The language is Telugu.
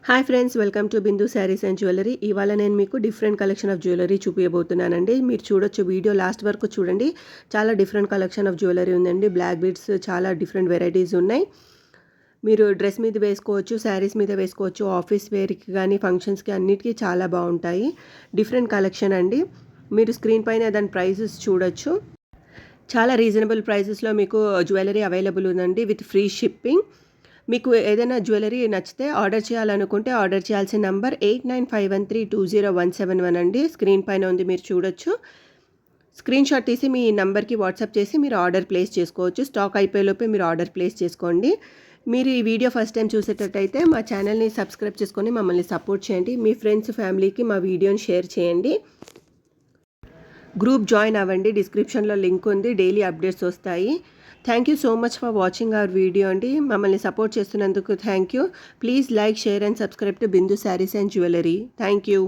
Hi friends, welcome to Bindu saris and jewellery. ఇవాళ నేను మీకు డిఫరెంట్ కలెక్షన్ ఆఫ్ జ్యువెలరీ చూపించబోతున్నానండి. మీరు చూడొచ్చు, వీడియో లాస్ట్ వరకు చూడండి. చాలా డిఫరెంట్ కలెక్షన్ ఆఫ్ జ్యువెలరీ ఉందండి. బ్లాక్ బీడ్స్ చాలా డిఫరెంట్ వెరైటీస్ ఉన్నాయి. మీరు డ్రెస్ మీద వేసుకోవచ్చు, శారీస్ మీద వేసుకోవచ్చు, ఆఫీస్ వేర్కి కానీ ఫంక్షన్స్కి అన్నిటికీ చాలా బాగుంటాయి. డిఫరెంట్ కలెక్షన్ అండి. మీరు స్క్రీన్ పైన దాని ప్రైజెస్ చూడొచ్చు. చాలా రీజనబుల్ ప్రైజెస్లో మీకు జ్యువెలరీ అవైలబుల్ ఉందండి, విత్ ఫ్రీ షిప్పింగ్. మీకు ఏదైనా జ్యువెలరీ నచ్చితే ఆర్డర్ చేయాలనుకుంటే ఆర్డర్ చేయాల్సిన నంబర్ 8951320171 అండి. స్క్రీన్ పైన ఉంది, మీరు చూడొచ్చు. స్క్రీన్ షాట్ తీసి మీ నంబర్కి వాట్సాప్ చేసి మీరు ఆర్డర్ ప్లేస్ చేసుకోవచ్చు. స్టాక్ అయిపోయేలోపే మీరు ఆర్డర్ ప్లేస్ చేసుకోండి. మీరు ఈ వీడియో ఫస్ట్ టైం చూసేటట్టయితే మా ఛానల్ని సబ్స్క్రైబ్ చేసుకొని మమ్మల్ని సపోర్ట్ చేయండి. మీ ఫ్రెండ్స్, ఫ్యామిలీకి మా వీడియోని షేర్ చేయండి. గ్రూప్ జాయిన్ అవ్వండి, డిస్క్రిప్షన్లో లింక్ ఉంది. డైలీ అప్డేట్స్ వస్తాయి. Thank you so much for watching our video అండి. మమ్మల్ని సపోర్ట్ చేస్తున్నందుకు thank you. Please like, share and subscribe to Bindu saris and jewellery. Thank you.